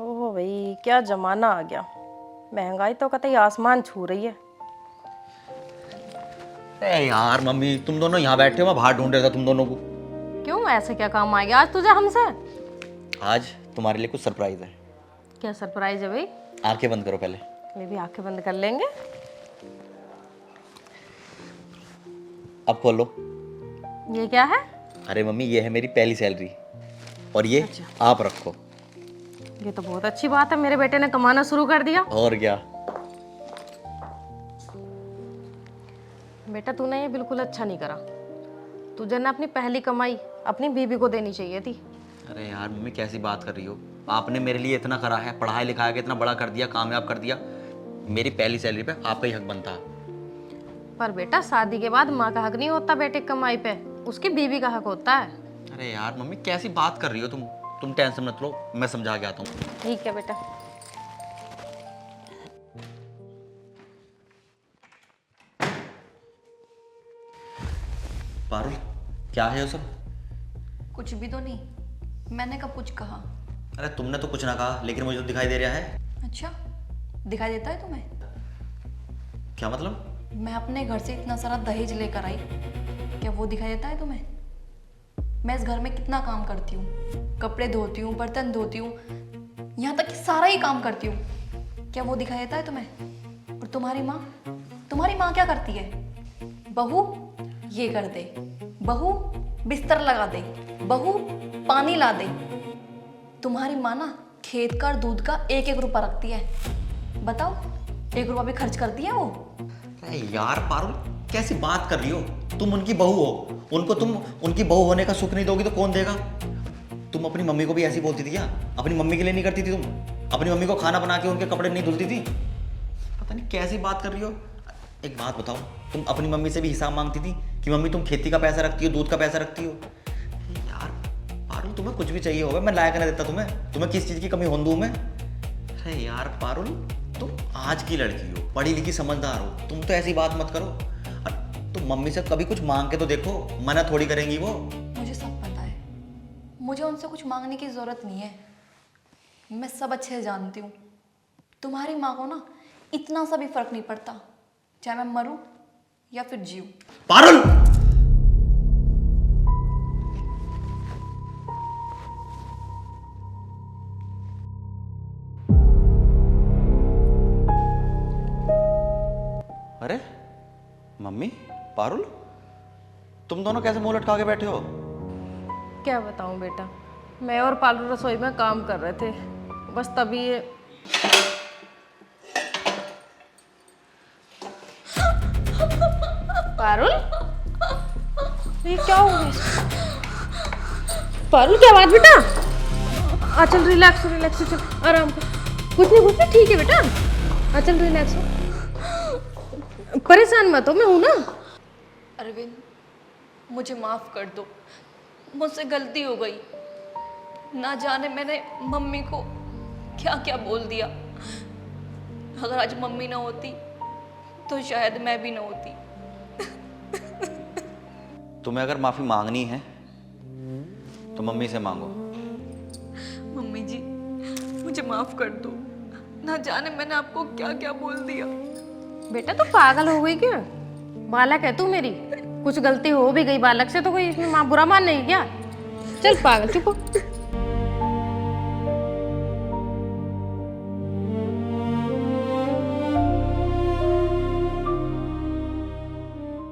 ओहो भाई, क्या जमाना आ गया। महंगाई तो कतई आसमान छू रही है। अरे यार मम्मी, तुम दोनों यहाँ बैठे हो, मैं बाहर ढूंढ रहा था तुम दोनों को। क्यों, ऐसे क्या काम आ गया आज तुझे हमसे? आज तुम्हारे लिए कुछ सरप्राइज है। क्या सरप्राइज है भाई? आंखें बंद करो पहले। मैं भी आंखें बंद कर लेंगे। अब खोलो। ये क्या है? अरे मम्मी, ये है मेरी पहली सैलरी और ये अच्छा। आप रखो। ये तो बहुत अच्छी बात है, मेरे बेटे ने कमाना शुरू कर दिया। और क्या। बेटा तूने ये बिल्कुल अच्छा नहीं करा। तुझे ना अपनी पहली कमाई अपनी बीबी को देनी चाहिए थी। अरे यार मम्मी, कैसी बात कर रही हो? आपने मेरे लिए इतना करा है, पढ़ाई लिखाई के इतना बड़ा कर दिया, कामयाब कर दिया। मेरी पहली सैलरी पे आपका ही हक बनता है। पर बेटा शादी के बाद माँ का हक नहीं होता बेटे की कमाई पे, उसकी बीबी का हक होता है। अरे यार मम्मी, कैसी बात कर रही हो तुम टेंशन मत लो, मैं समझा के आता हूँ। ठीक है बेटा। पारुल, क्या है वो सब? कुछ भी तो नहीं, मैंने कब कुछ कहा? अरे तुमने तो कुछ ना कहा, लेकिन मुझे तो दिखाई दे रहा है। अच्छा, दिखाई देता है तुम्हें? क्या मतलब? मैं अपने घर से इतना सारा दहेज लेकर आई, क्या वो दिखाई देता है तुम्हें? मैं इस घर में कितना काम करती हूँ, कपड़े धोती हूँ, बर्तन धोती हूँ, यहाँ तक कि सारा ही काम करती हूँ, क्या वो दिखाई देता है तुम्हें? और तुम्हारी माँ क्या करती है? बहू ये कर दे, बहू बिस्तर लगा दे, बहू पानी ला दे। तुम्हारी माँ ना खेत का और दूध का एक एक रुपया रखती है। बताओ, 1 रुपया भी खर्च करती है वो? अरे यार पारुल, कैसी बात कर रही हो? तुम उनकी बहू हो, उनको तुम उनकी बहू होने का सुख नहीं दोगी तो कौन देगा? तुम अपनी मम्मी को भी ऐसी बोलती थी क्या? अपनी मम्मी के लिए नहीं करती थी तुम? अपनी मम्मी को खाना बना के उनके कपड़े नहीं धुलती थी? पता नहीं कैसी बात कर रही हो। एक बात बताओ, तुम अपनी मम्मी से भी हिसाब मांगती थी कि मम्मी तुम खेती का पैसा रखती हो, दूध का पैसा रखती हो? यार पारुल, तुम्हें कुछ भी चाहिए होगा मैं लाया कर देता तुम्हें किस चीज़ की कमी हों दूँ मैं? अरे यार पारुल, तुम आज की लड़की हो, पढ़ी लिखी समझदार हो, तुम तो ऐसी बात मत करो। तुम मम्मी से कभी कुछ मांग के तो देखो, मना थोड़ी करेंगी वो। मुझे सब पता है, मुझे उनसे कुछ मांगने की जरूरत नहीं है। मैं सब अच्छे से जानती हूँ। तुम्हारी माँ को ना इतना सा भी फर्क नहीं पड़ता, चाहे मैं मरूं या फिर जीऊं। पारुल! अरे मम्मी, पारुल, तुम दोनों कैसे मुंह लटका के बैठे हो? क्या बताऊं बेटा, मैं और पालू रसोई में काम कर रहे थे, बस तभी ये पारुल, ये क्या हो गया? पारुल क्या बात बेटा? चल रिलैक्स रिलैक्स, चल आराम कर। कुछ नहीं ठीक है बेटा। चल रिलैक्स हो, परेशान मत हो, मैं हूं ना। अरविंद, मुझे माफ कर दो, मुझसे गलती हो गई। ना जाने मैंने मम्मी को क्या क्या बोल दिया। अगर आज मम्मी ना होती तो शायद मैं भी ना होती। तुम्हें अगर माफी मांगनी है तो मम्मी से मांगो। मम्मी जी, मुझे माफ कर दो। ना जाने मैंने आपको क्या क्या बोल दिया। बेटा तू पागल हो गई क्या? बालक है तू मेरी, कुछ गलती हो भी गई बालक से तो कोई इसमें माँ बुरा मान नहीं क्या? चल पागल, चुप हो।